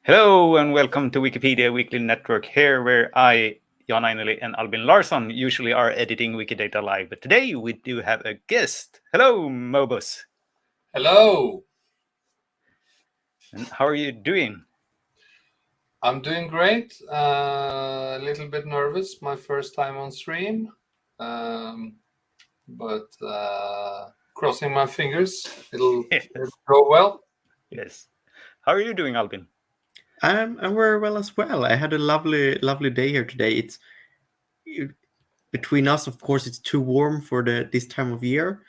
Hello and welcome to Wikipedia Weekly Network here where I, Jan Ainali and Albin Larsson usually are editing Wikidata Live. But today we do have a guest. Hello, Moebus. Hello. And how are you doing? I'm doing great. A little bit nervous, my first time on stream, but crossing my fingers, it'll Yes. go well. Yes. How are you doing, Albin? I'm very well as well. I had a lovely day here today. Between us, of course, it's too warm for this time of year,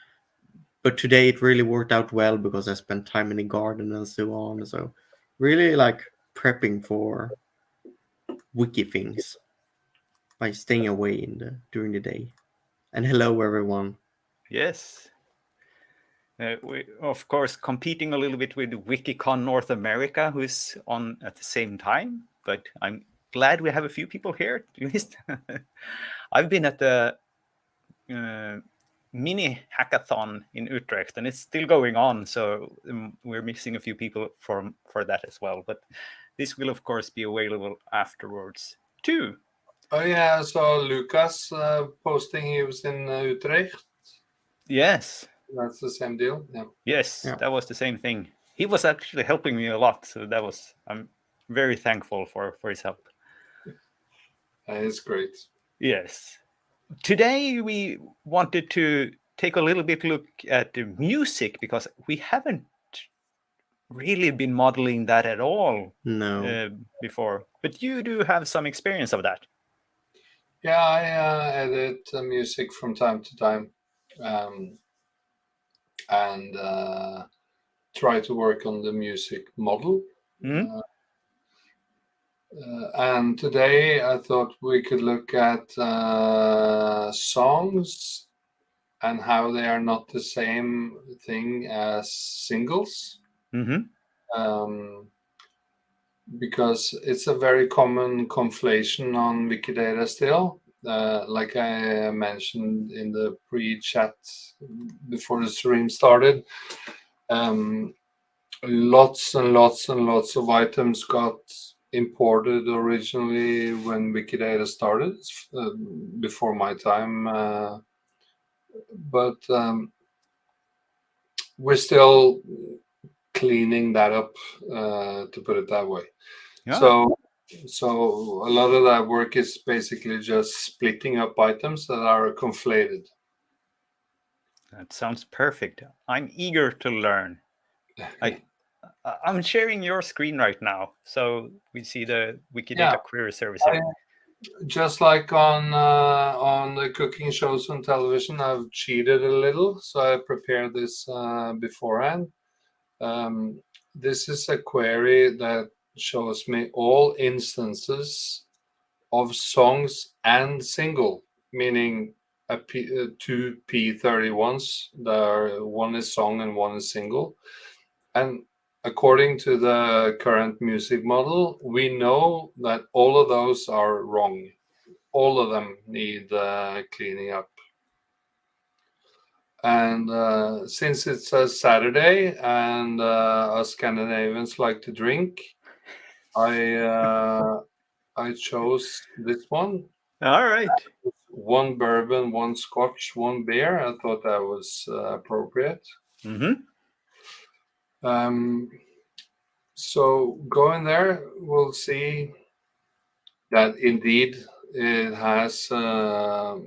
but today it really worked out well because I spent time in the garden and so on. So really like prepping for wiki things by staying away during the day. And hello everyone. Yes. We, of course, competing a little bit with Wikicon North America, who is on at the same time. But I'm glad we have a few people here, at least. I've been at the mini hackathon in Utrecht, and it's still going on. So we're missing a few people for that as well. But this will, of course, be available afterwards too. Oh yeah, I saw Lucas posting he was in Utrecht. Yes. That's the same deal. Yeah. Yes, Yeah. that was the same thing. He was actually helping me a lot, so I'm very thankful for his help. It's great. Yes. Today we wanted to take a little bit look at the music because we haven't really been modeling that at all before. But you do have some experience of that. Yeah, I edit music from time to time, and try to work on the music model. Mm-hmm. And today I thought we could look at songs and how they are not the same thing as singles. Mm-hmm. Because it's a very common conflation on Wikidata still. Like I mentioned in the pre-chat before the stream started, lots and lots and lots of items got imported originally when Wikidata started, before my time, but we're still cleaning that up, to put it that way. Yeah. So a lot of that work is basically just splitting up items that are conflated. That sounds perfect. I'm eager to learn. I'm sharing your screen right now, so we see the Wikidata query service here. Just like on the cooking shows on television, I've cheated a little, so I prepared this beforehand. This is a query that shows me all instances of songs and single, meaning two P31s. One is song and one is single. And according to the current music model, we know that all of those are wrong. All of them need cleaning up. And since it's a Saturday and us Scandinavians like to drink, I chose this one. All right. One bourbon, one scotch, one beer. I thought that was appropriate. Mm-hmm. So going there, we'll see that indeed it has a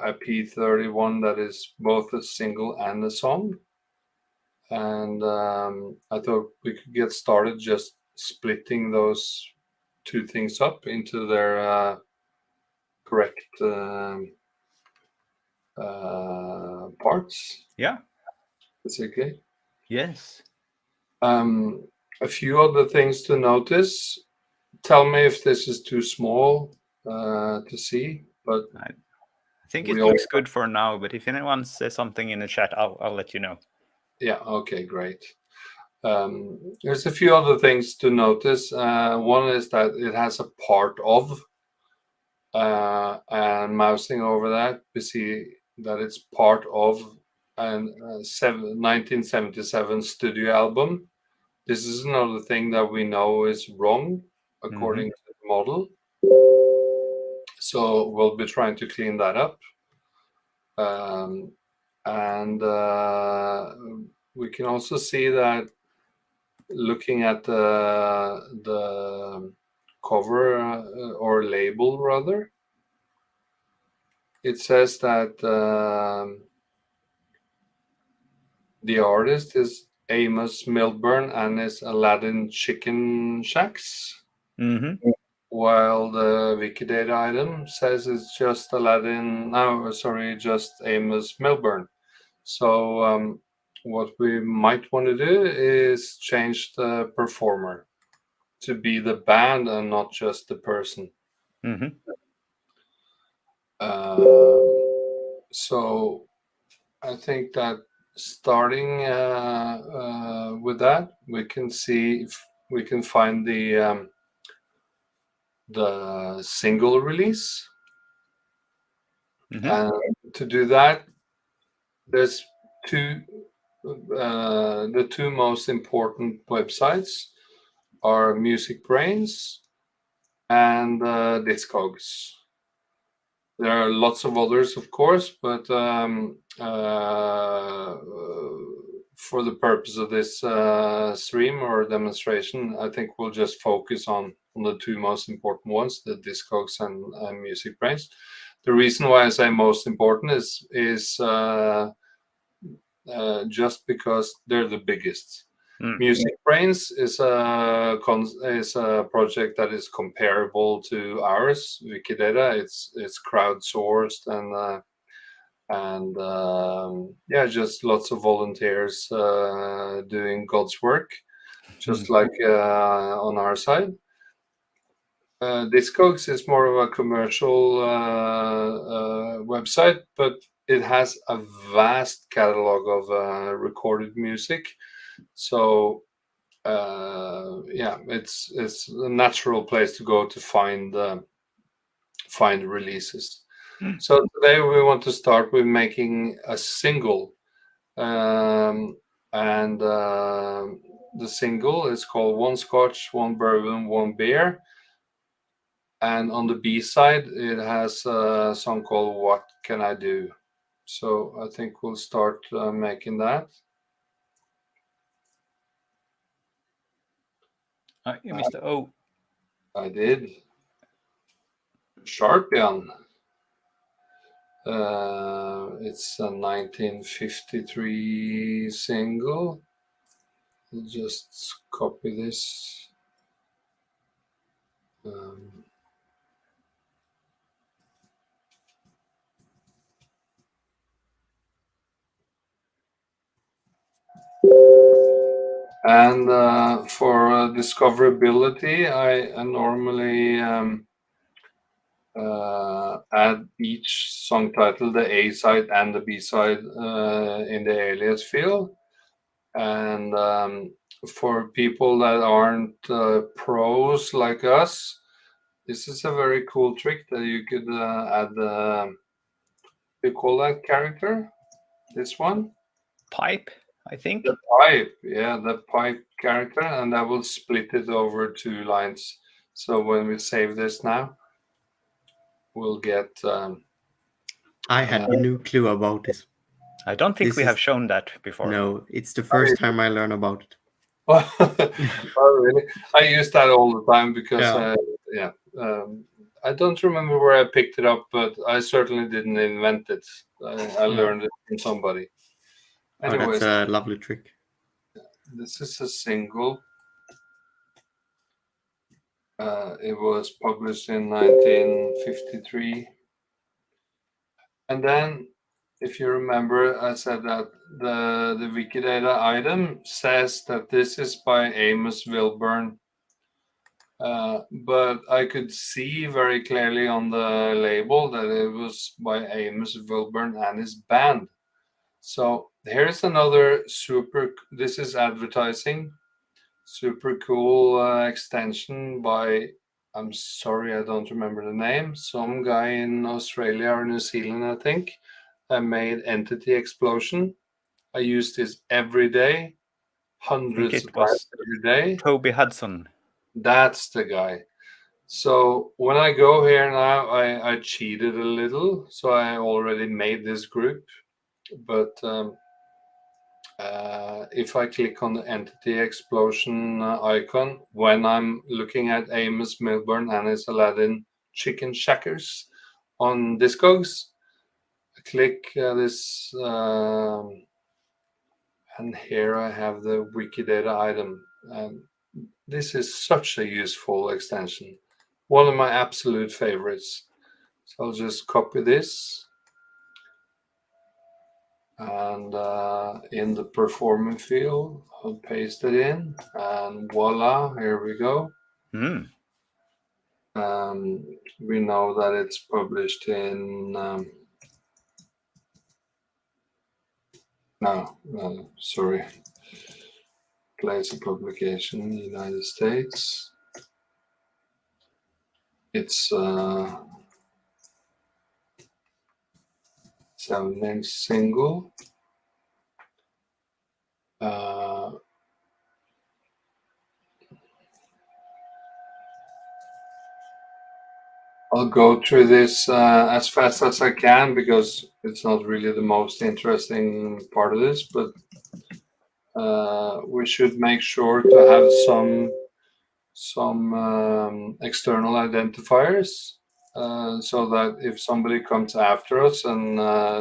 P31 that is both a single and a song. And I thought we could get started just splitting those two things up into their correct parts. Yeah. Basically. Yes. A few other things to notice. Tell me if this is too small to see, but I think it looks good for now. But if anyone says something in the chat, I'll let you know. Yeah. Okay. Great. There's a few other things to notice. One is that it has a part of, and mousing over that, we see that it's part of a 1977 studio album This is another thing that we know is wrong according to the model. So we'll be trying to clean that up. And we can also see that looking at the cover or label rather, it says that the artist is Amos Milburn and his Aladdin Chicken Shacks, while the Wikidata item says it's just just Amos Milburn. So what we might want to do is change the performer to be the band and not just the person. So I think that starting with that, we can see if we can find the single release. And to do that, there's the two most important websites are MusicBrainz and Discogs. There are lots of others, of course, but for the purpose of this stream or demonstration, I think we'll just focus on the two most important ones, the Discogs and MusicBrainz. The reason why I say most important is just because they're the biggest. MusicBrainz is a project that is comparable to ours, Wikidata. It's crowdsourced and just lots of volunteers doing God's work, just like on our side. Discogs is more of a commercial website, but it has a vast catalog of recorded music. So it's a natural place to go to find releases. So today we want to start with making a single, and the single is called One Scotch, One Bourbon, One Beer. And on the B side, it has a song called What Can I Do? So I think we'll start making that. You missed the O. I did. Sharpian. It's a 1953 single. I'll just copy this. And for discoverability, I normally add each song title, the A side and the B side, in the alias field. And for people that aren't pros like us, this is a very cool trick that you could add you call that character? This one? Pipe, I think. The pipe, yeah, the pipe character, and that will split it over 2 lines. So when we save this now, we'll get. I had no clue about this. I don't think we have shown that before. No, it's the first time I learn about it. Oh, really? I use that all the time because, I don't remember where I picked it up, but I certainly didn't invent it. I learned it from somebody. Anyways, that's a lovely trick. This is a single. It was published in 1953. And then, if you remember, I said that the Wikidata item says that this is by Amos Milburn. But I could see very clearly on the label that it was by Amos Milburn and his band. So here's another this is advertising, super cool extension by, I'm sorry, I don't remember the name, some guy in Australia or New Zealand, I think. I made Entity Explosion. I use this every day. hundreds it of was times every day. Toby Hudson. That's the guy. So when I go here now, I cheated a little. So I already made this group. But if I click on the entity explosion icon, when I'm looking at Amos Milburn and his Aladdin Chicken Shackers on Discogs, I click this, and here I have the Wikidata item. And this is such a useful extension. One of my absolute favorites. So I'll just copy this. And in the performing field, I'll paste it in, and voila, here we go. Mm. We know that it's published in sorry, place of publication in the United States. It's 7-inch single. I'll go through this as fast as I can because it's not really the most interesting part of this, but we should make sure to have some external identifiers so that if somebody comes after us and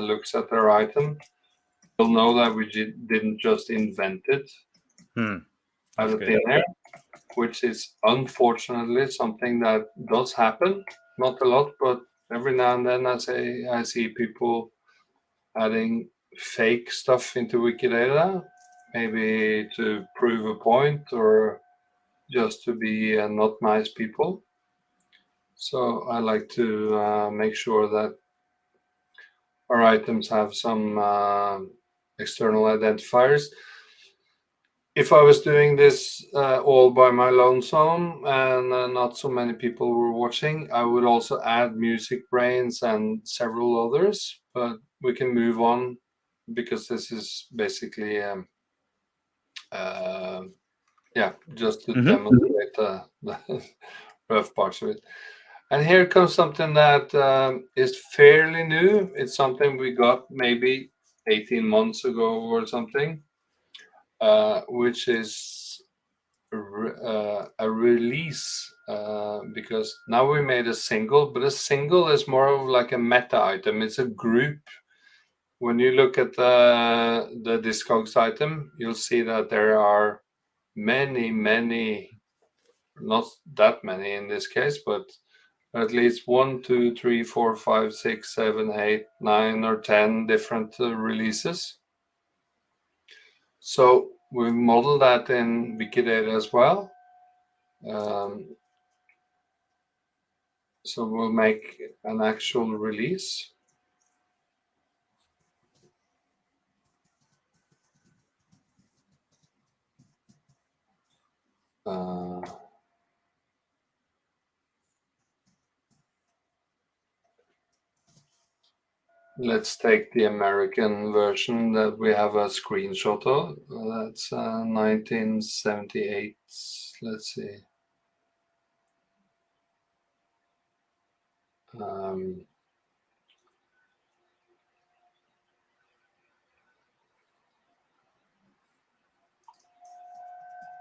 looks at their item, we'll know that we didn't just invent it out of thin air, which is unfortunately something that does happen. Not a lot, but every now and then I see people adding fake stuff into Wikidata, maybe to prove a point or just to be not nice people. So I like to make sure that our items have some external identifiers. If I was doing this all by my lonesome and not so many people were watching, I would also add Music Brains and several others, but we can move on because this is basically just to demonstrate the rough parts of it. And here comes something that is fairly new. It's something we got maybe 18 months ago or something, which is a release because now we made a single, but a single is more of like a meta item. It's a group. When you look at the Discogs item, you'll see that there are many, not that many in this case, but at least 1, 2, 3, 4, 5, 6, 7, 8, 9, or 10 different releases. So we modeled that in Wikidata as well. So we'll make an actual release. Let's take the American version that we have a screenshot of. That's 1978. Let's see.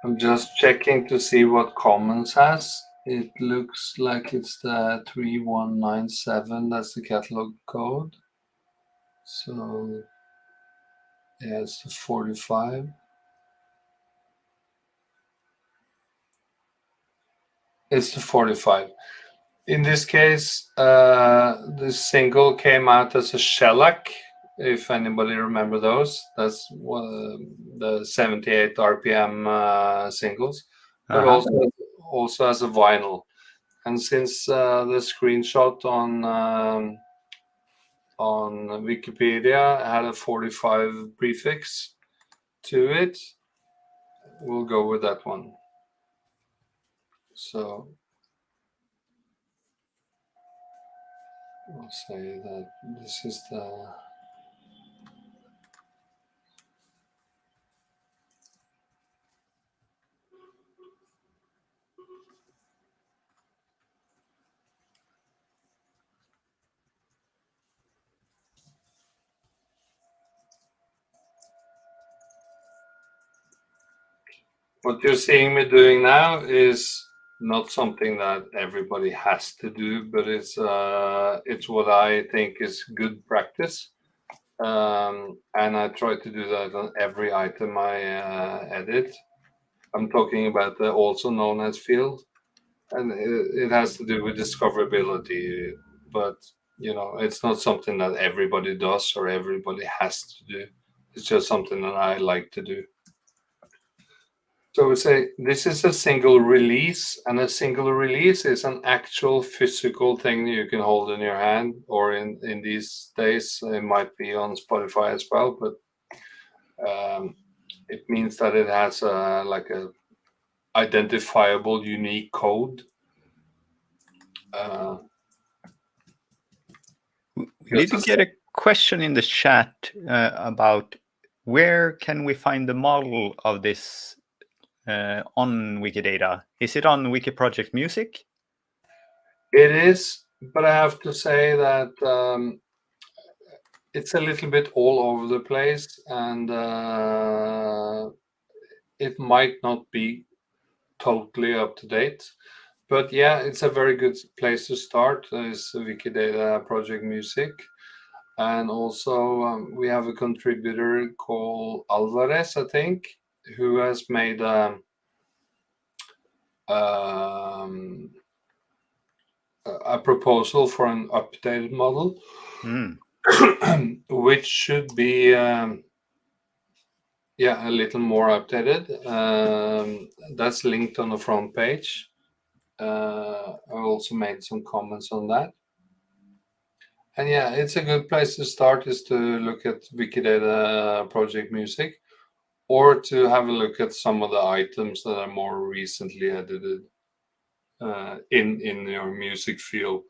I'm just checking to see what Commons has. It looks like it's the 3197. That's the catalog code. So yeah, it's the 45. It's the 45. In this case, the single came out as a shellac, if anybody remember those. That's the 78 RPM singles, but also as a vinyl. And since the screenshot on Wikipedia had a 45 prefix to it, we'll go with that one. So we'll say that this is What you're seeing me doing now is not something that everybody has to do, but it's what I think is good practice. And I try to do that on every item I edit. I'm talking about the also known as field, and it has to do with discoverability. But it's not something that everybody does or everybody has to do. It's just something that I like to do. So we say this is a single release, and a single release is an actual physical thing you can hold in your hand, or in these days it might be on Spotify as well. But it means that it has like a identifiable, unique code. We did get a question in the chat about where can we find the model of this on Wikidata? Is it on Wiki Project Music? It is, but I have to say that it's a little bit all over the place, and it might not be totally up to date. But yeah, it's a very good place to start. Is Wikidata Project Music. And also we have a contributor called Alvarez, I think, who has made a proposal for an updated model, which should be a little more updated. That's linked on the front page. I also made some comments on that. And yeah, it's a good place to start, is to look at Wikidata Project Music, or to have a look at some of the items that are more recently edited in your music field.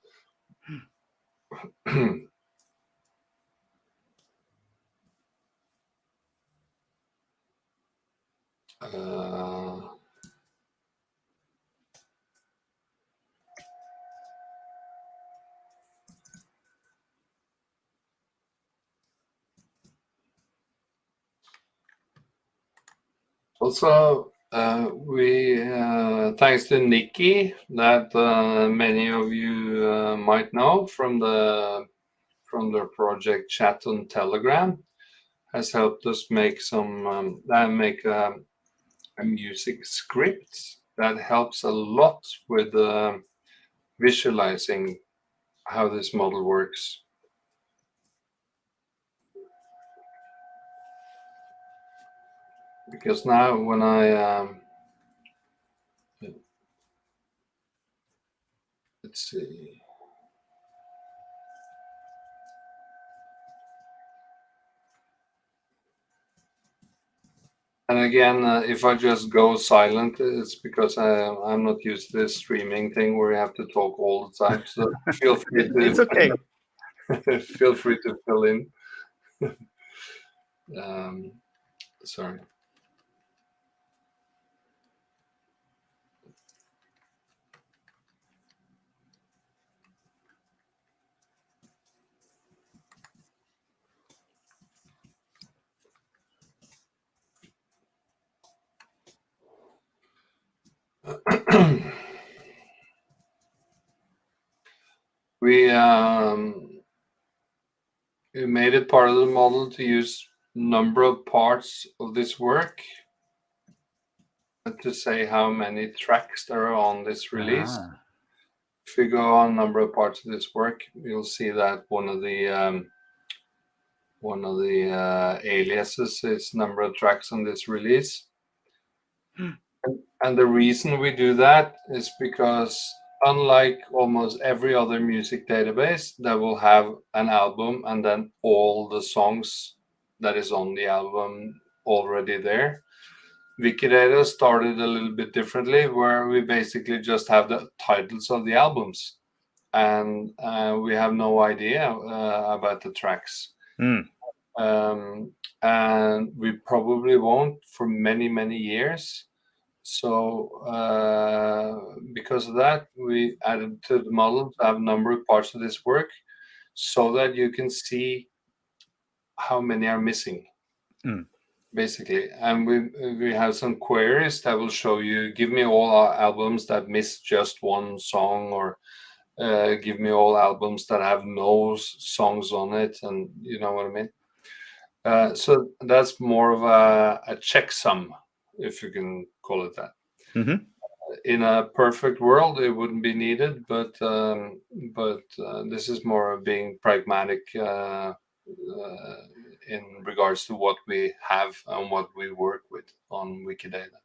Also, we thanks to Nikki, that many of you might know from the project chat on Telegram, has helped us make some a music script that helps a lot with visualizing how this model works. Because now when I let's see. And again, if I just go silent, it's because I'm not used to this streaming thing where you have to talk all the time. So feel free to. It's okay. Feel free to fill in. Sorry. We made it part of the model to use number of parts of this work, to say how many tracks there are on this release. If we go on number of parts of this work, you'll see that one of the aliases is number of tracks on this release. And the reason we do that is because, unlike almost every other music database that will have an album and then all the songs that is on the album already there, Wikidata started a little bit differently, where we basically just have the titles of the albums, and we have no idea about the tracks. And we probably won't for many, many years. So because of that, we added to the model to have a number of parts of this work, so that you can see how many are missing. basically. And we have some queries that will show you, give me all our albums that miss just one song, or give me all albums that have no songs on it, and you know what I mean. So that's more of a checksum, if you can call it that. Mm-hmm. In a perfect world, it wouldn't be needed, but this is more of being pragmatic in regards to what we have and what we work with on Wikidata.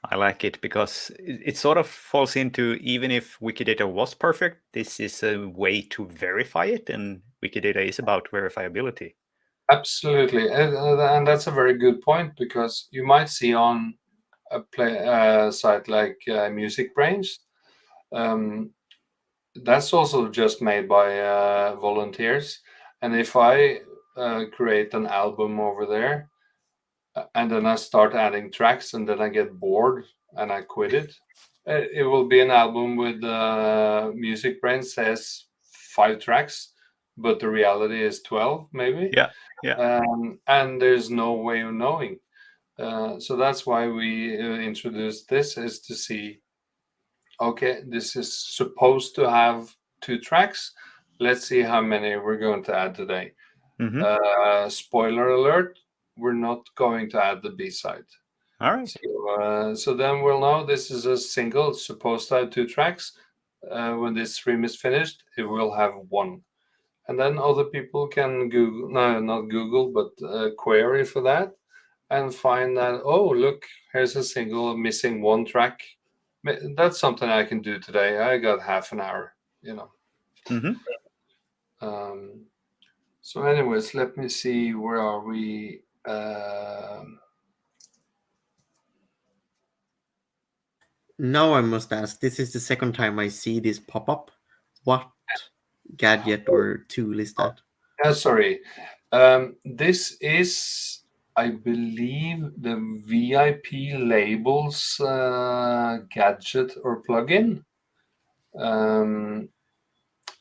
I like it because it sort of falls into, even if Wikidata was perfect, this is a way to verify it, and Wikidata is about verifiability. Absolutely, and that's a very good point, because you might see on a site like Music Brains, that's also just made by volunteers. And if I create an album over there, and then I start adding tracks, and then I get bored and I quit it will be an album with Music Brain says 5 tracks, but the reality is 12 maybe. Yeah. And there's no way of knowing. So that's why we introduced this, is to see, okay, this is supposed to have 2 tracks. Let's see how many we're going to add today. Mm-hmm. Spoiler alert, we're not going to add the B-side. All right. So then we'll know this is a single. It's supposed to have 2 tracks. When this stream is finished, it will have 1. And then other people can Google, no, not Google, but query for that, and find that, oh, look, here's a single missing 1 track. That's something I can do today. I got half an hour, you know. Mm-hmm. So anyways, let me see, where are we? Now I must ask, this is the second time I see this pop up. What gadget or tool is that? Sorry. This is, I believe, the VIP labels gadget or plugin. And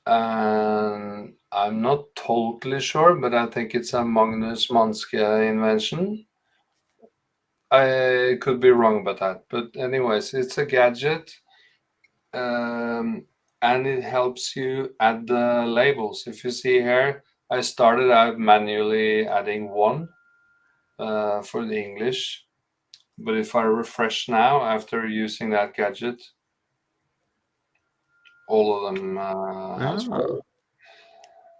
I'm not totally sure, but I think it's a Magnus Manske invention. I could be wrong about that, but anyways, it's a gadget, and it helps you add the labels. If you see here, I started out manually adding 1 for the English, but if I refresh now after using that gadget, all of them has worked.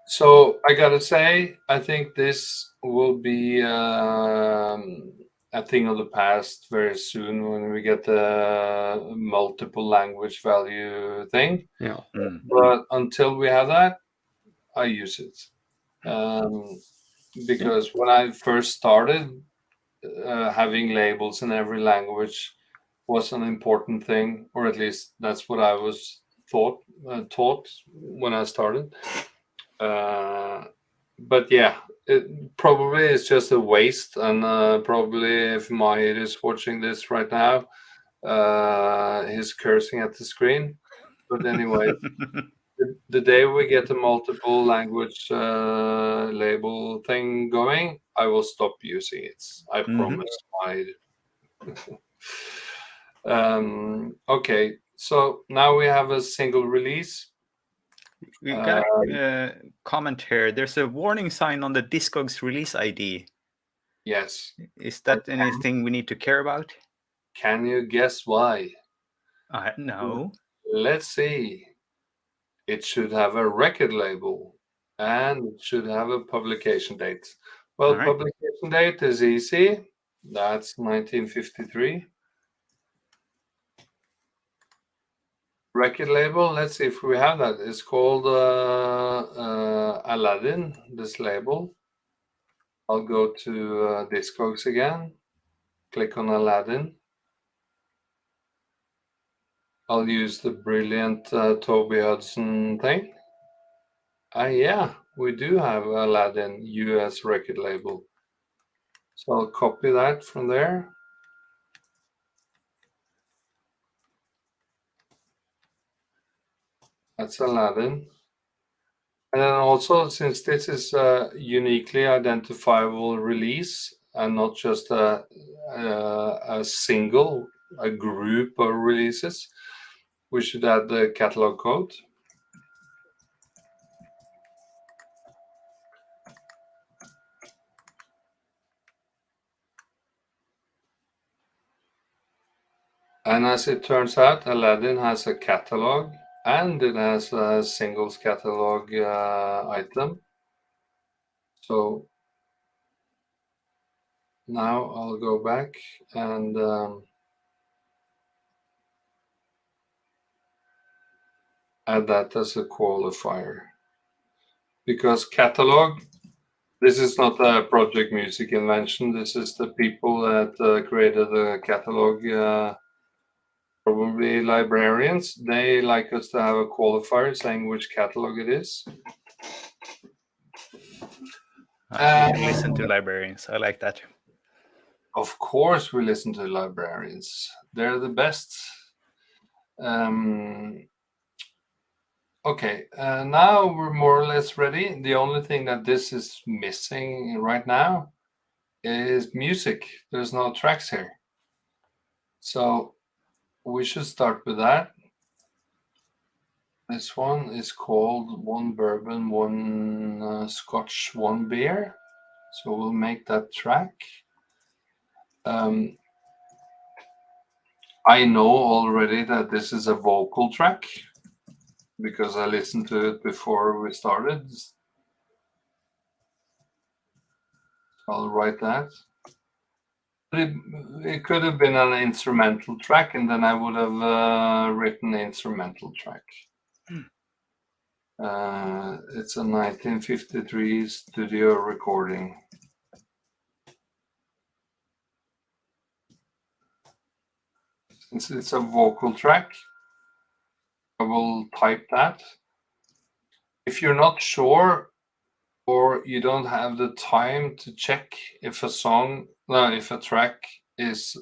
So I gotta say, I think this will be a thing of the past very soon, when we get the multiple language value thing. Yeah. But until we have that, I use it. Because when I first started, having labels in every language was an important thing, or at least that's what I was taught when I started. But yeah, it probably is just a waste, and probably if Mahir is watching this right now, he's cursing at the screen. But anyway, the day we get a multiple language label thing going, I will stop using it. I promise, Mahir. Okay, so now we have a single release. We got a comment here. There's a warning sign on the Discogs release ID. Yes. Is that anything we need to care about? Can you guess why? No. Let's see. It should have a record label, and it should have a publication date. Well, right. Publication date is easy. That's 1953. Record label, let's see if we have that. It's called Aladdin, this label. I'll go to Discogs again, click on Aladdin. I'll use the brilliant Toby Hudson thing. Yeah, we do have Aladdin US record label. So I'll copy that from there. That's Aladdin. And then also, since this is a uniquely identifiable release, and not just a single, a group of releases, we should add the catalog code. And as it turns out, Aladdin has a catalog, and it has a singles catalog item. So now I'll go back and add that as a qualifier. Because catalog, this is not a Project Music invention. This is the people that created the catalog, probably librarians. They like us to have a qualifier saying which catalog it is. You listen to librarians. I like that. Of course, we listen to librarians. They're the best. Okay, now we're more or less ready. The only thing that this is missing right now is music. There's no tracks here. So we should start with that. This one is called One Bourbon, One Scotch, One Beer. So we'll make that track. I know already that this is a vocal track because I listened to it before we started. I'll write that. It could have been an instrumental track, and then I would have written the instrumental track. It's a 1953 studio recording. Since it's a vocal track, I will type that. If you're not sure or you don't have the time to check if if a track is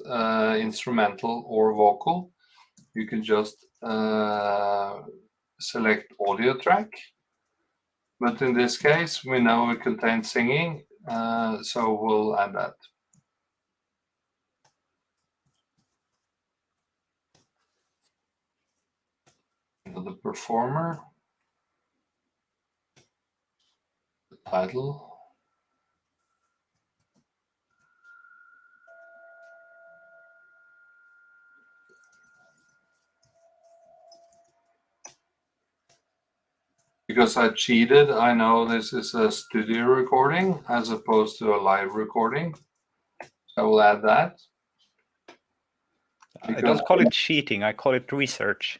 instrumental or vocal, you can just select audio track. But in this case, we know it contains singing, so we'll add that. The performer, the title, because I cheated, I know this is a studio recording as opposed to a live recording. So I will add that. I don't call it cheating, I call it research.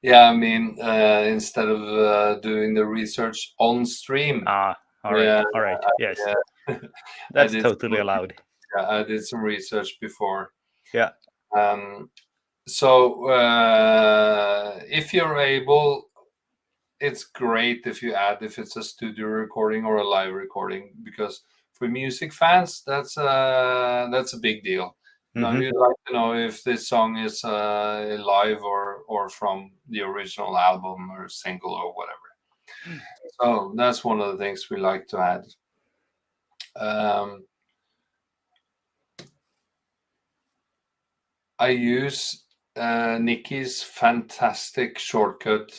Yeah, I mean, instead of doing the research on stream. All right, yes. Yeah. That's totally allowed. Yeah, I did some research before. Yeah. So if you're able, it's great if it's a studio recording or a live recording, because for music fans, that's a big deal. Now you'd like to know if this song is live or from the original album or single or whatever. So that's one of the things we like to add. I use Nikki's fantastic shortcut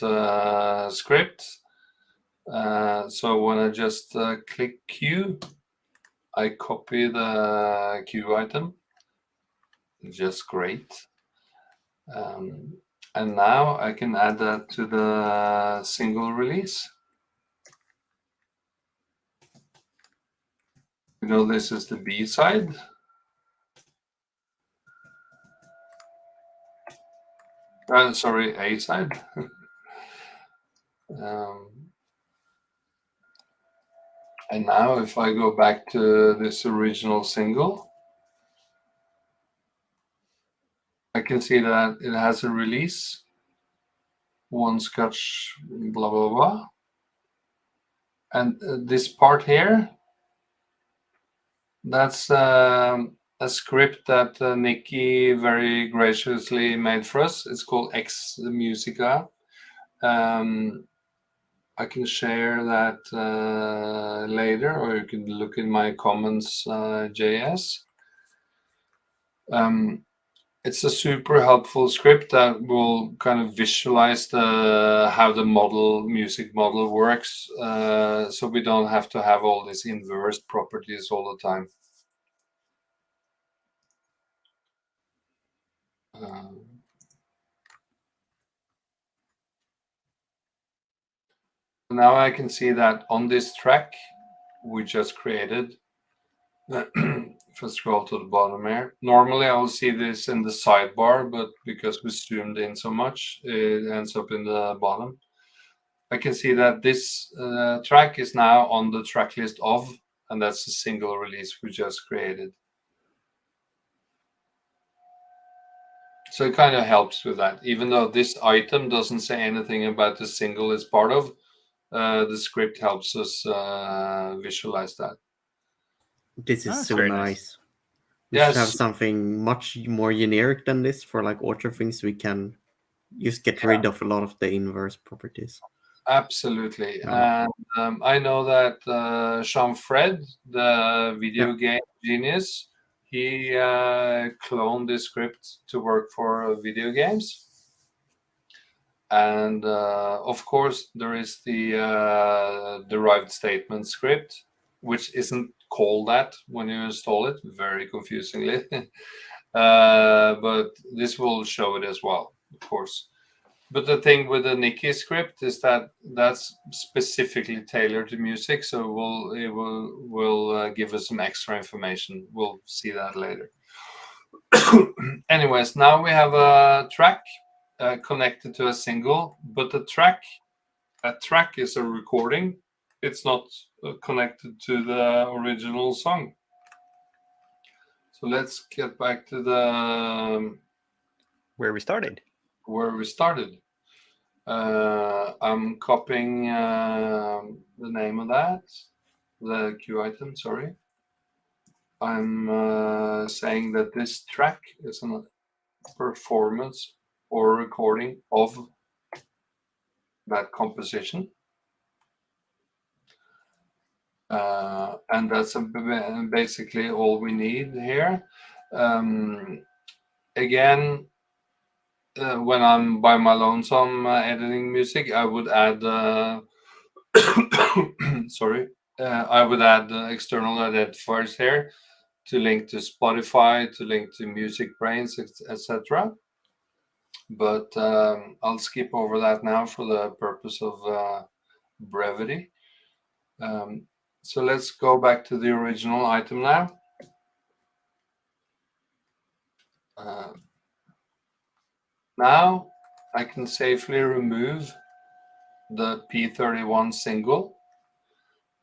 script. So when I just click Q, I copy the Q item. Just great. And now I can add that to the single release. This is the B side. Sorry, A side. And now if I go back to this original single, I can see that it has a release, One Scotch, blah, blah, blah. And this part here, that's a script that Nikki very graciously made for us. It's called X Musica. I can share that later, or you can look in my comments JS. It's a super helpful script that will kind of visualize how the music model works, so we don't have to have all these inverse properties all the time. Now I can see that on this track we just created, if I scroll to the bottom here, normally I will see this in the sidebar, but because we zoomed in so much, it ends up in the bottom. I can see that this track is now on the track list of, and that's a single release we just created. So it kind of helps with that. Even though this item doesn't say anything about the single it's part of, the script helps us visualize that. This is so very nice. We Yes. should have something much more generic than this for like author things. We can just get rid of a lot of the inverse properties. Absolutely. Yeah. And I know that Jean-Fred, the video game genius, he cloned this script to work for video games. And of course, there is the derived statement script, which isn't called that when you install it, very confusingly. But this will show it as well, of course. But the thing with the Nikki script is that that's specifically tailored to music, so it will give us some extra information. We'll see that later. Anyways, now we have a track connected to a single, but a track is a recording. It's not connected to the original song. So let's get back to the where we started. I'm copying the name of that, the Q item, sorry. I'm saying that this track is a performance or recording of that composition. And that's basically all we need here. Again, when I'm by my lonesome editing music, I would add I would add external identifiers here to link to Spotify, to link to Music Brains, etc. But I'll skip over that now for the purpose of brevity. So let's go back to the original item now. Now I can safely remove the P31 single.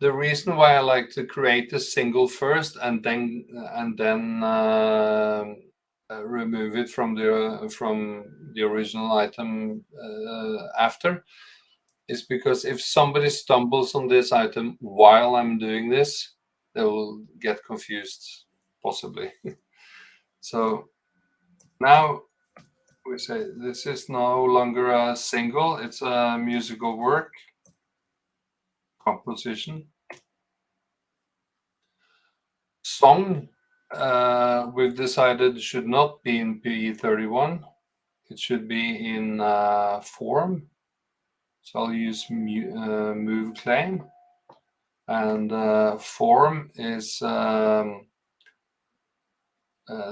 The reason why I like to create a single first and then remove it from the original item after is because if somebody stumbles on this item while I'm doing this, they will get confused, possibly. So now we say this is no longer a single, it's a musical work, composition. Song, we've decided should not be in P31. It should be in form. So I'll use move claim. And form is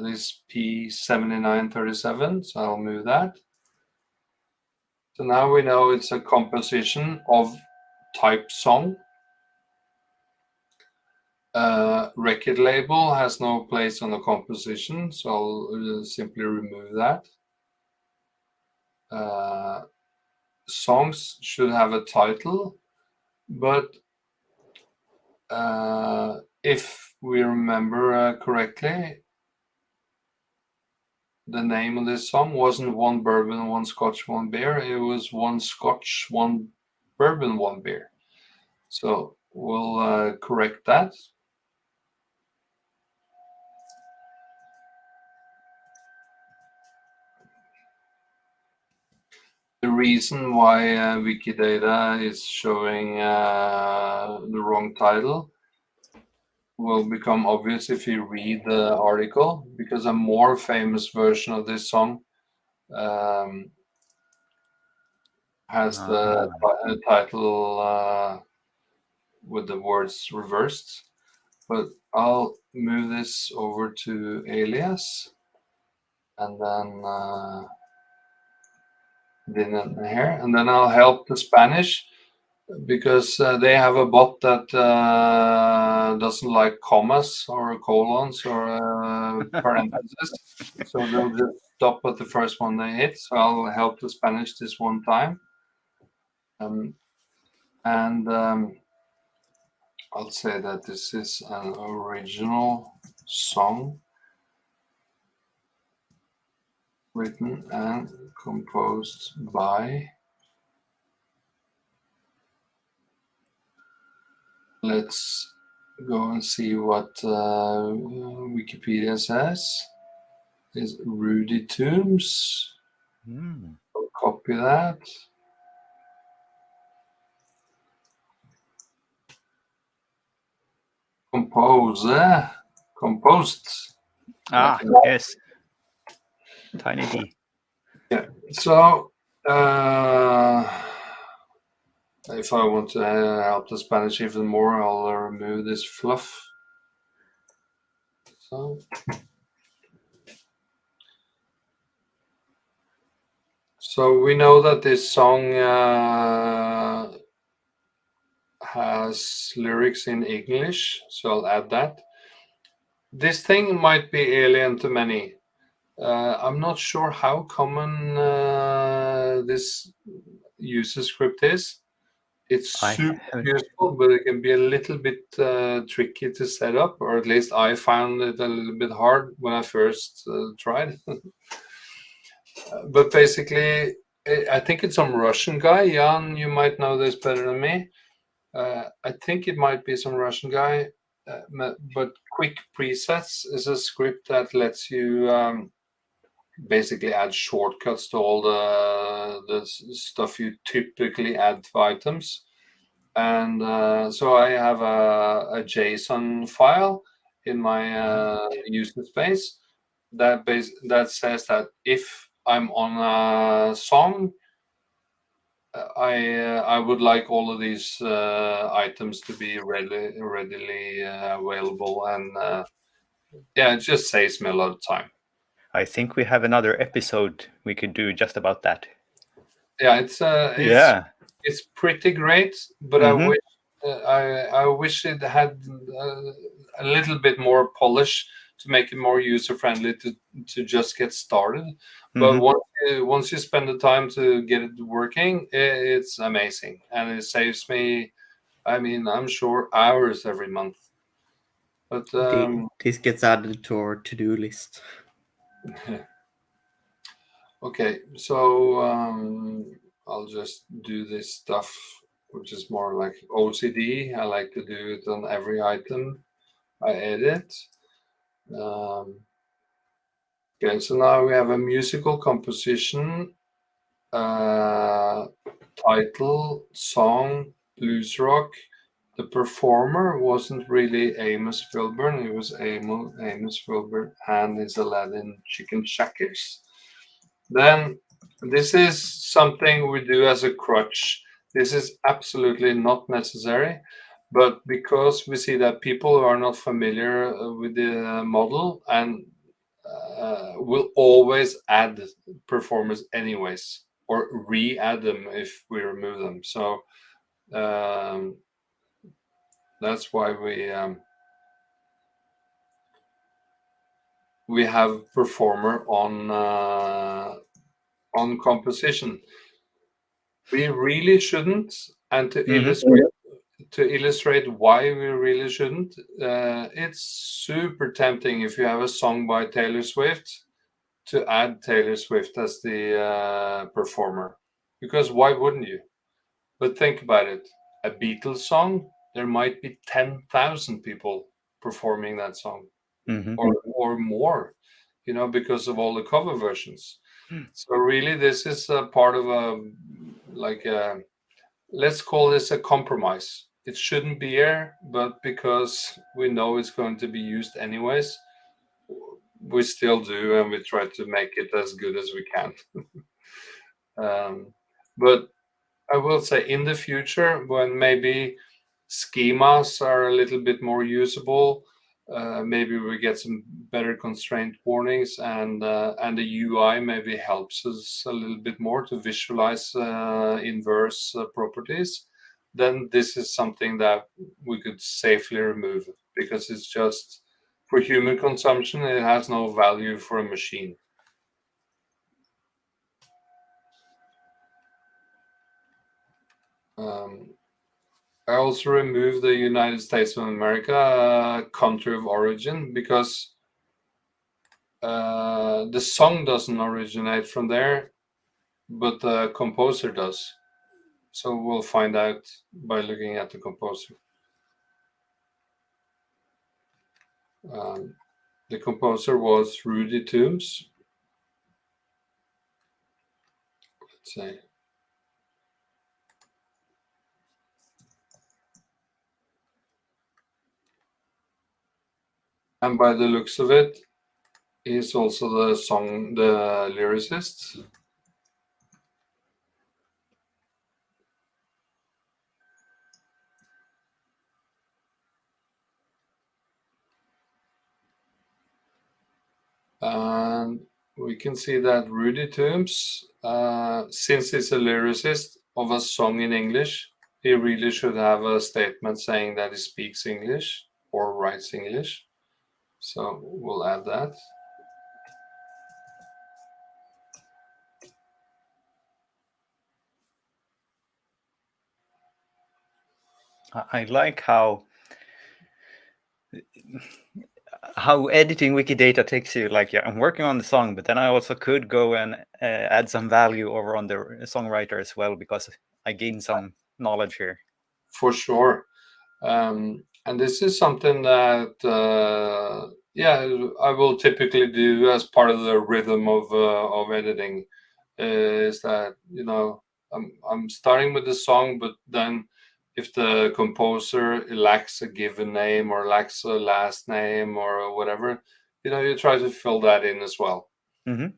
this P7937. So I'll move that. So now we know it's a composition of type song. Record label has no place on the composition, so I'll simply remove that. Songs should have a title, but if we remember correctly, the name of this song wasn't One Bourbon, One Scotch, One Beer. It was One Scotch, One Bourbon, One Beer. So we'll correct that. The reason why Wikidata is showing the wrong title will become obvious if you read the article, because a more famous version of this song has the title with the words reversed. But I'll move this over to alias, and then here, and then I'll help the Spanish, because they have a bot that doesn't like commas or colons or parentheses. So they'll just stop at the first one they hit. So I'll help the Spanish this one time. I'll say that this is an original song written and composed by... Let's go and see what Wikipedia says. Is Rudy Toombs. I'll copy that. Composed. Yes. Tiny D. Yeah. So if I want to help the Spanish even more, I'll remove this fluff. So we know that this song has lyrics in English, so I'll add that. This thing might be alien to many. I'm not sure how common this user script is. It's super useful, but it can be a little bit tricky to set up, or at least I found it a little bit hard when I first tried. But basically, I think it's some Russian guy. Jan, you might know this better than me. I think it might be some Russian guy. But Quick Presets is a script that lets you basically add shortcuts to all the stuff you typically add to items. And so I have a JSON file in my user space that says that if I'm on a song, I would like all of these items to be readily available, and it just saves me a lot of time. I think we have another episode we could do just about that. Yeah, it's pretty great, but I wish it had a little bit more polish to make it more user friendly to just get started. But once you spend the time to get it working, it's amazing, and it saves me, I'm sure, hours every month. But this gets added to our to-do list. Okay, so I'll just do this stuff, which is more like OCD. I like to do it on every item I edit. Okay, so now we have a musical composition, title, song, blues rock. The performer wasn't really Amos Filburn. It was Amos Filburn and his Aladdin Chicken Shackers. Then this is something we do as a crutch. This is absolutely not necessary, but because we see that people who are not familiar with the model and will always add performers anyways, or re-add them if we remove them. So that's why we have performer on composition. We really shouldn't, and to illustrate why we really shouldn't, it's super tempting if you have a song by Taylor Swift to add Taylor Swift as the performer, because why wouldn't you? But think about it. A Beatles song, there might be 10,000 people performing that song, or more, because of all the cover versions. So really, this is a part of let's call this a compromise. It shouldn't be here, but because we know it's going to be used anyways, we still do, and we try to make it as good as we can. But I will say in the future, when maybe schemas are a little bit more usable, maybe we get some better constraint warnings, and the UI maybe helps us a little bit more to visualize inverse properties. Then this is something that we could safely remove, because it's just for human consumption. It has no value for a machine. I also removed the United States of America country of origin, because the song doesn't originate from there, but the composer does. So we'll find out by looking at the composer. The composer was Rudy Toombs. Let's say. And by the looks of it, he's also the lyricist. And we can see that Rudy Toombs, since he's a lyricist of a song in English, he really should have a statement saying that he speaks English or writes English. So we'll add that. I like how editing Wikidata takes you. Like, yeah, I'm working on the song, but then I also could go and add some value over on the songwriter as well, because I gained some knowledge here. For sure. And this is something that, I will typically do as part of the rhythm of editing. Is that, I'm starting with the song, but then if the composer lacks a given name or lacks a last name or whatever, you try to fill that in as well. Mm-hmm.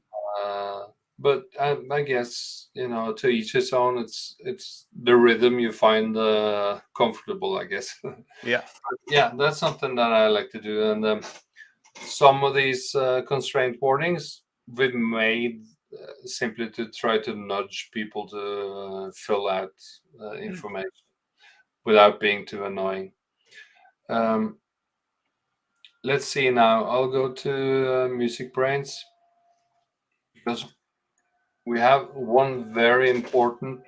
But I guess, to each his own. It's the rhythm you find comfortable, I guess. Yeah. Yeah, that's something that I like to do. And some of these constraint warnings we've made simply to try to nudge people to fill out information without being too annoying. Let's see now. I'll go to Music Brains, because we have one very important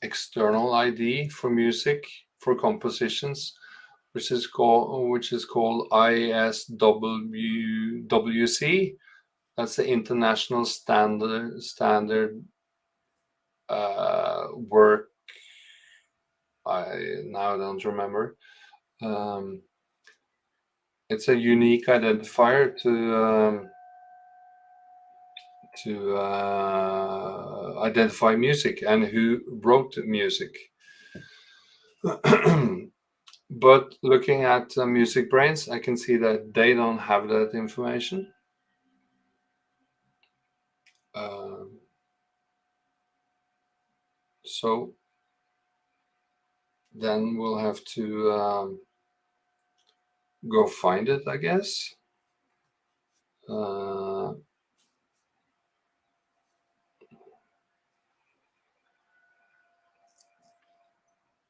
external ID for music, for compositions, which is called ISWC. That's the International Standard Work. I now don't remember. It's a unique identifier to identify music and who wrote music. But looking at Music Brains, I can see that they don't have that information. So then we'll have to go find it, I guess.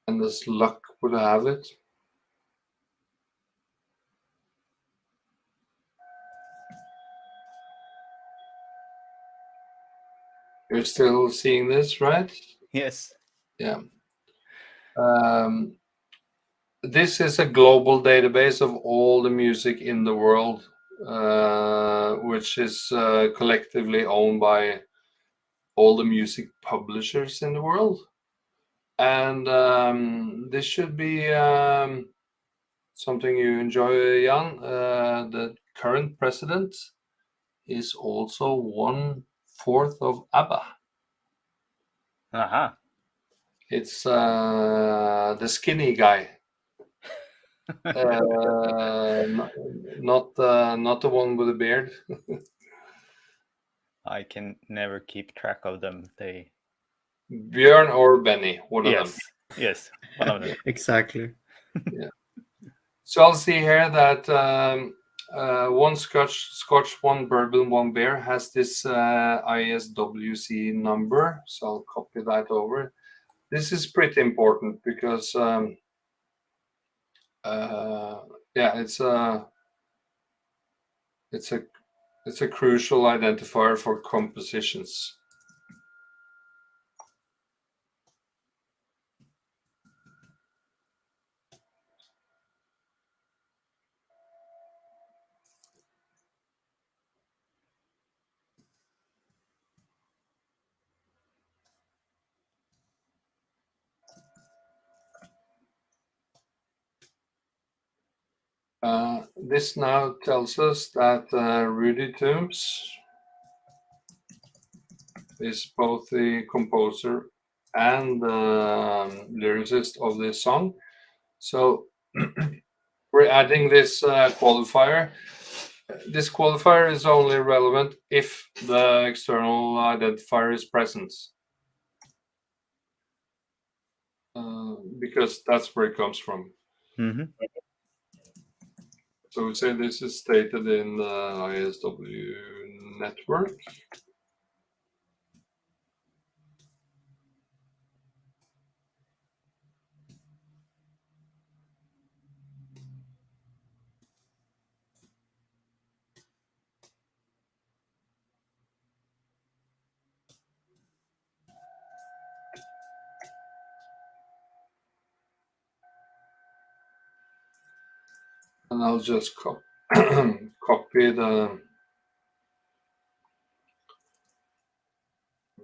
And as luck would have it, you're still seeing this, right? Yes. Yeah. This is a global database of all the music in the world, which is collectively owned by all the music publishers in the world. And this should be something you enjoy, Jan. The current president is also 1/4 of ABBA. Aha. It's the skinny guy. Not the one with the beard. I can never keep track of them. They Björn or Benny, one of them. Yes, one of them. Exactly. Yeah. So I'll see here that one Scotch, one bourbon, one beer has this ISWC number. So I'll copy that over. This is pretty important because it's a crucial identifier for compositions. This now tells us that Rudy Toombs is both the composer and lyricist of this song. So we're adding this qualifier. This qualifier is only relevant if the external identifier is present. Because that's where it comes from. Mm-hmm. So we say this is stated in the ISW network. And I'll just copy the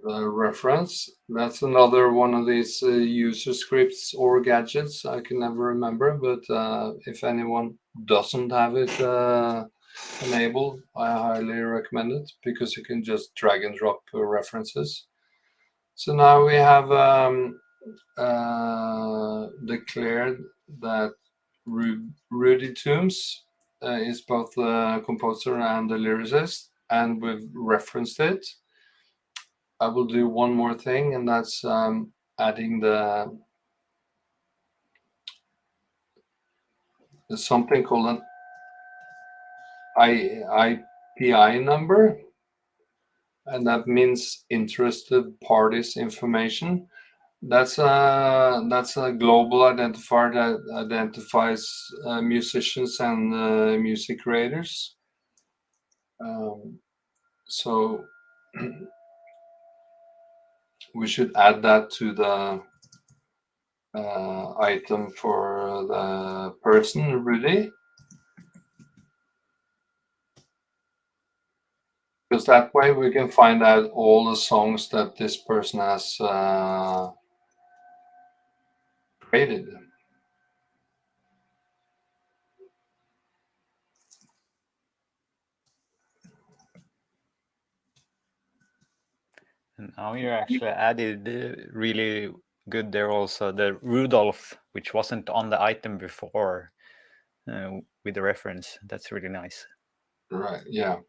reference. That's another one of these user scripts or gadgets I can never remember, but if anyone doesn't have it enabled, I highly recommend it because you can just drag and drop references. So now we have declared that Rudy Toombs is both the composer and the lyricist, and we've referenced it. I will do one more thing, and that's adding the something called an IPI number, and that means interested parties information. That's a global identifier that identifies musicians and music creators. So we should add that to the item for the person, Rudy. Because that way we can find out all the songs that this person has created. And now you actually added really good there also the Rudolph, which wasn't on the item before, with the reference. That's really nice. Right, yeah.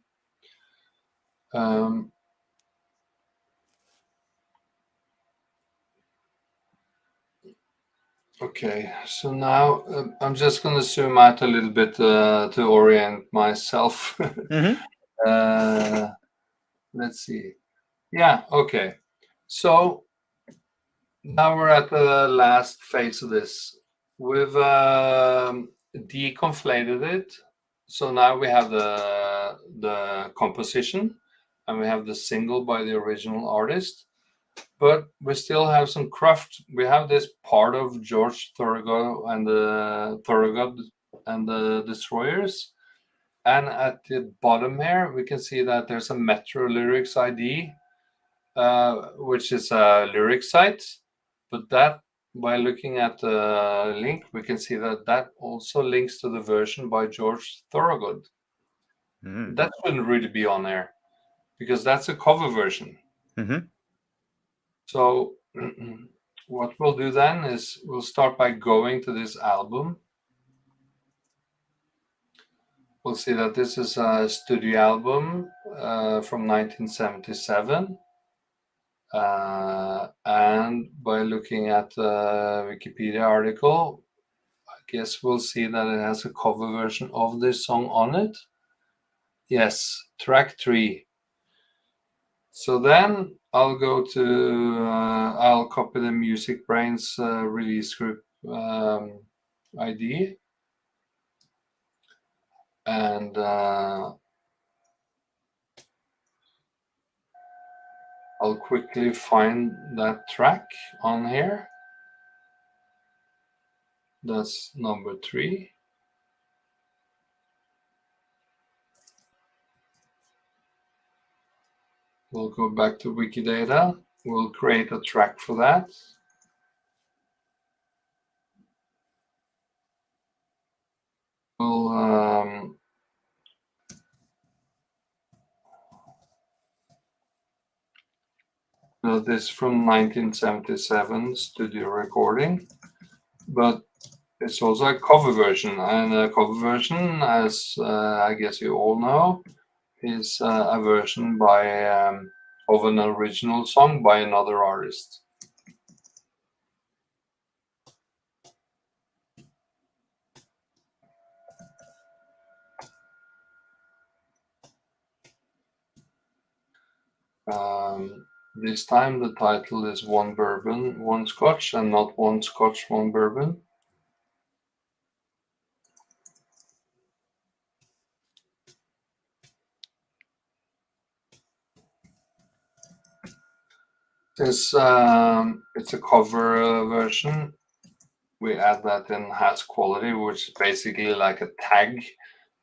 Okay, so now I'm just going to zoom out a little bit to orient myself. Mm-hmm. Let's see. Yeah, okay. So now we're at the last phase of this. We've deconflated it. So now we have the composition and we have the single by the original artist. But we still have some craft. We have this part of George Thorogood and the Destroyers. And at the bottom here, we can see that there's a Metro Lyrics ID, which is a lyric site. But that by looking at the link, we can see that also links to the version by George Thorogood. That shouldn't really be on there because that's a cover version. So what we'll do then is we'll start by going to this album. We'll see that this is a studio album from 1977. And by looking at the Wikipedia article, I guess we'll see that it has a cover version of this song on it. Yes, track 3. So then I'll go to, I'll copy the Music Brains release group ID. And I'll quickly find that track on here. That's number 3. We'll go back to Wikidata. We'll create a track for that. We'll this from 1977 studio recording, but it's also a cover version, and a cover version, as I guess you all know, is a version by of an original song by another artist. This time the title is One Bourbon, One Scotch, and not One Scotch, One Bourbon. Since it's a cover version, we add that in has quality, which is basically like a tag.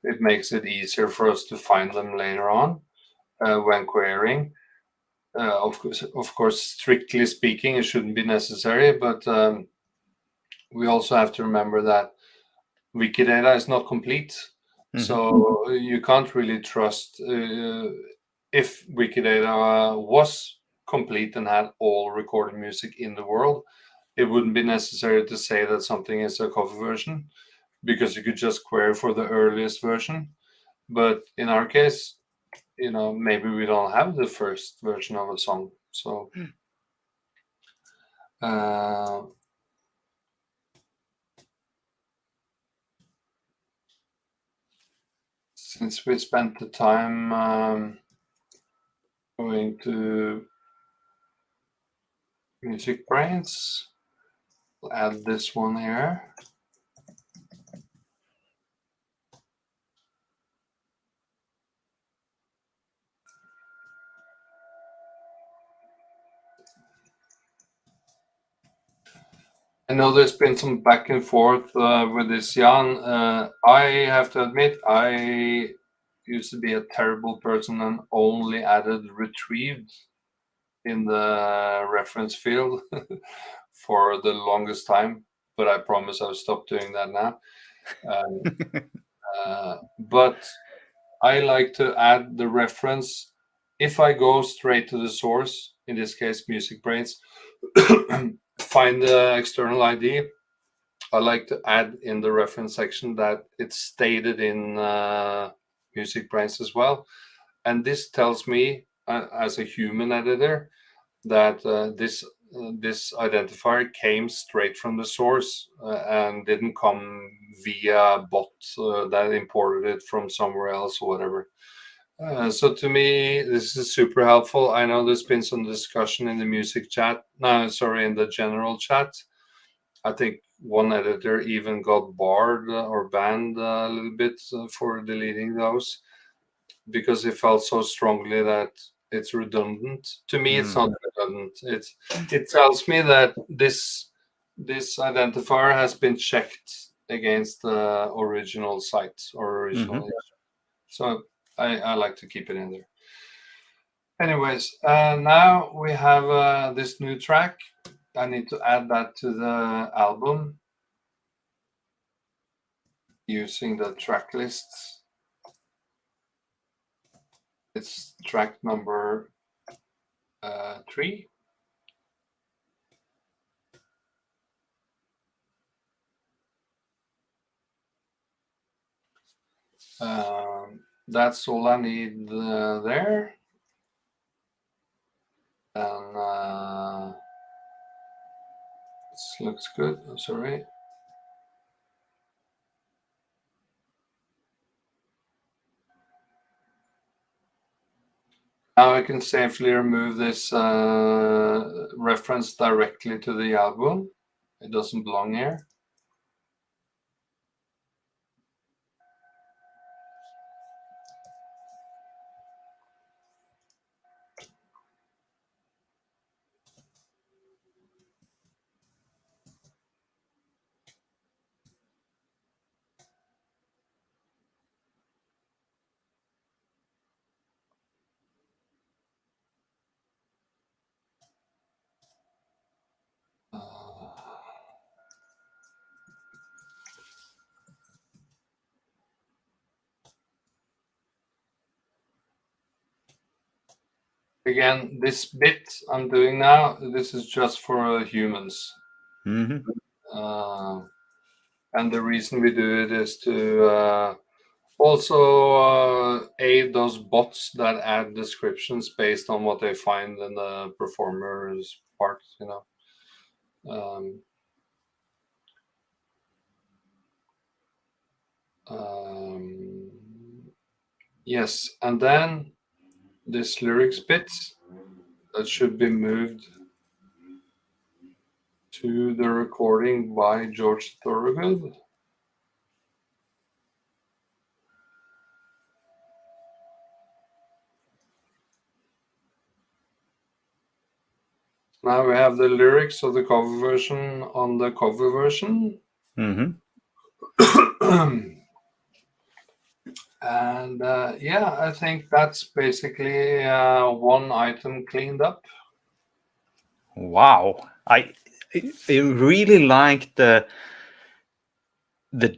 It makes it easier for us to find them later on when querying. Of course, strictly speaking, it shouldn't be necessary, but we also have to remember that Wikidata is not complete. So you can't really trust if Wikidata was complete and had all recorded music in the world, it wouldn't be necessary to say that something is a cover version, because you could just query for the earliest version. But in our case, maybe we don't have the first version of a song. So since we spent the time going to Music Brains, we'll add this one here. I know there's been some back and forth with this, Jan. I have to admit, I used to be a terrible person and only added retrieved in the reference field for the longest time, but I promise I'll stop doing that now. But I like to add the reference if I go straight to the source, in this case Music Brains, find the external ID. I like to add in the reference section that it's stated in Music Brains as well. And this tells me, as a human editor, that this identifier came straight from the source and didn't come via bot that imported it from somewhere else or whatever. So to me, this is super helpful. I know there's been some discussion in the music chat. No, sorry, in the general chat. I think one editor even got barred or banned a little bit for deleting those, because it felt so strongly that it's redundant. To me, it's not redundant. It tells me that this identifier has been checked against the original site or original. So I like to keep it in there. Anyways, now we have this new track. I need to add that to the album using the track lists. It's track number 3. That's all I need there. And this looks good. I'm sorry. Now I can safely remove this reference directly to the album. It doesn't belong here. Again, this bit I'm doing now, this is just for humans. Mm-hmm. And the reason we do it is to also aid those bots that add descriptions based on what they find in the performer's part, you know. Yes, and then this lyrics bit that should be moved to the recording by George Thorogood. Now we have the lyrics of the cover version on the cover version. Mm-hmm. And yeah, I think that's basically one item cleaned up. Wow, I really like the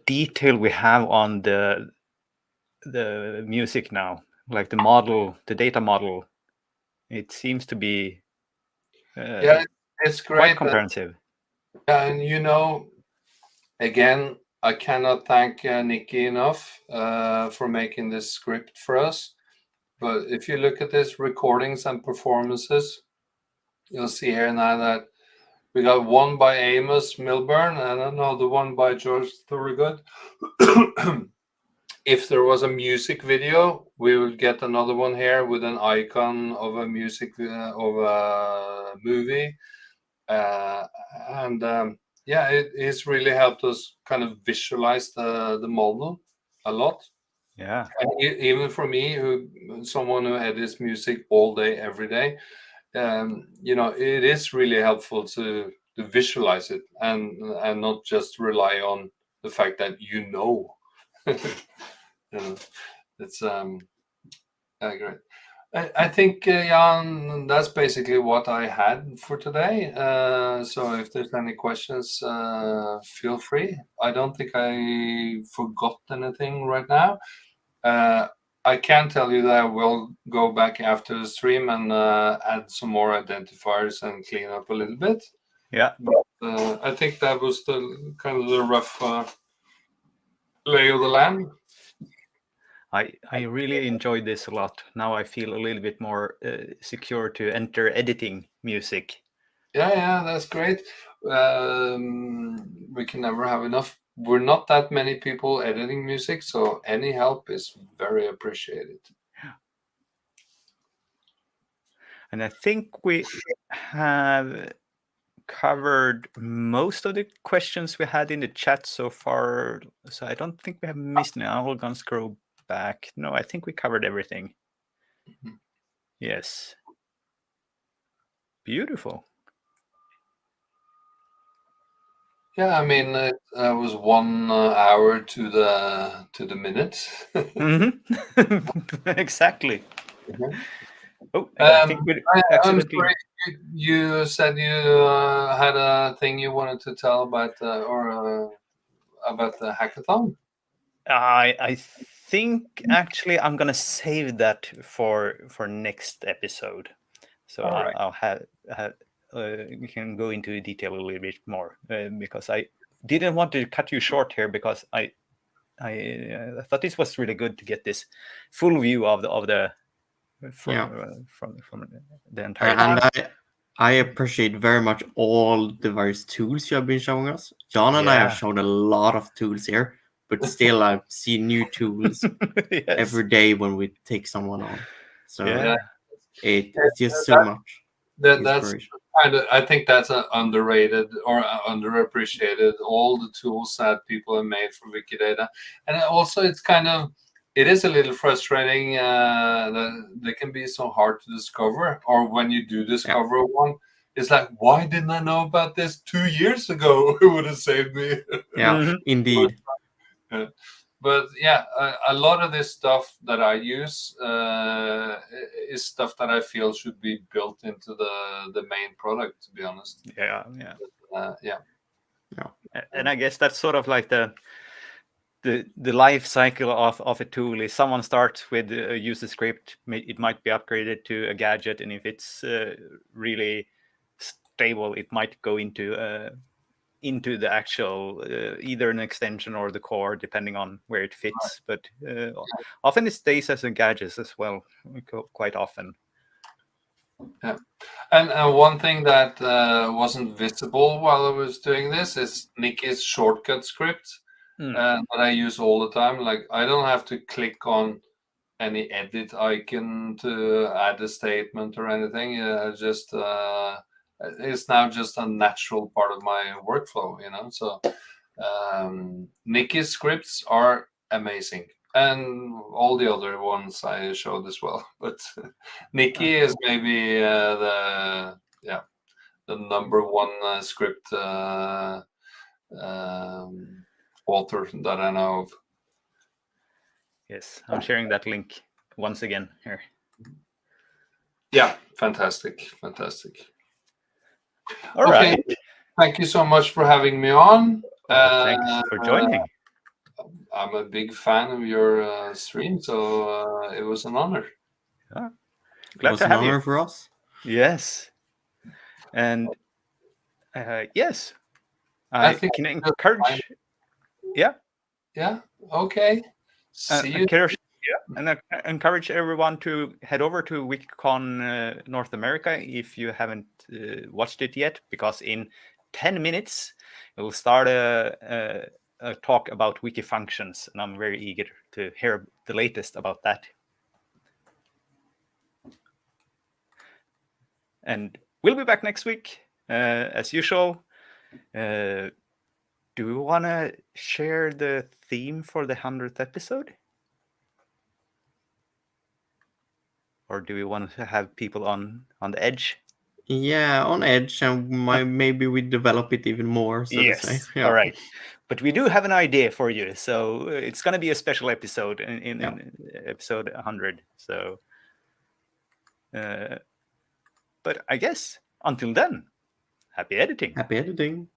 detail we have on the music now, like the model, the data model. It seems to be yeah, it's great. quite comprehensive. Yeah, and you know, again, I cannot thank Nikki enough for making this script for us. But if you look at this recordings and performances, you'll see here now that we got one by Amos Milburn and another one by George Thorogood. If there was a music video, we would get another one here with an icon of a music of a movie, and yeah, it's really helped us kind of visualize the model a lot. Yeah, and even for me, someone who edits music all day, every day, you know, it is really helpful to visualize it and not just rely on the fact that you know. You know, it's great. I think, Jan, that's basically what I had for today. So if there's any questions, feel free. I don't think I forgot anything right now. I can tell you that I will go back after the stream and add some more identifiers and clean up a little bit. yeah. But I think that was the kind of the rough lay of the land. I really enjoyed this a lot. Now I feel a little bit more secure to enter editing music. Yeah, that's great. We can never have enough. We're not that many people editing music, so any help is very appreciated. And I think we have covered most of the questions we had in the chat so far. So I don't think we have missed any. I'm going to scroll back. No, I think we covered everything. Mhm. Yes. Beautiful. Yeah, I mean, it was 1 hour to the minute. Mm-hmm. Exactly. Mhm. Oh, I think we I'm accidentally. sorry, you said you had a thing you wanted to tell about about the hackathon. I think actually I'm gonna save that for next episode. So All right. I'll have we can go into detail a little bit more because I didn't want to cut you short here because I thought this was really good to get this full view of the from the entire And thing. I appreciate very much all the various tools you have been showing us. John and I have Yeah. shown a lot of tools here, but still I see new tools Yes. every day when we take someone on. So Yeah. it's just so much That's inspiration. kind of, I think that's an underrated or underappreciated. All the tools that people have made for Wikidata, and also it is a little frustrating that they can be so hard to discover. Or when you do discover one, it's like, why didn't I know about this 2 years ago? It would have saved me. Yeah, indeed. But yeah, a lot of this stuff that I use is stuff that I feel should be built into the main product. To be honest. Yeah. Yeah. And I guess that's sort of like the life cycle of a tool is someone starts with a user script, it might be upgraded to a gadget, and if it's really stable, it might go into the actual either an extension or the core, depending on where it fits. But often it stays as a gadget as well, quite often. Yeah. And one thing that wasn't visible while I was doing this is Nikki's shortcut script that I use all the time. Like, I don't have to click on any edit icon to add a statement or anything. Just it's now just a natural part of my workflow, So Nikki's scripts are amazing, and all the other ones I showed as well. But Nikki is maybe the number one script author that I know of. Yes, I'm sharing that link once again here. Yeah, fantastic. All right. Thank you so much for having me on. Thanks for joining. I'm a big fan of your stream, so it was an honor. Glad to have you. It was an honor for us. Yes. And yes, I can encourage. Yeah. Okay. See you. And I encourage everyone to head over to Wikicon North America if you haven't watched it yet, because in 10 minutes we'll start a talk about wiki functions, and I'm very eager to hear the latest about that. And we'll be back next week as usual. Do we want to share the theme for the 100th episode? Or do we want to have people on the edge? Yeah, on edge, and maybe we develop it even more, so to say. Yeah. All right. But we do have an idea for you. So it's going to be a special episode in episode 100. So, but I guess until then, happy editing. Happy editing.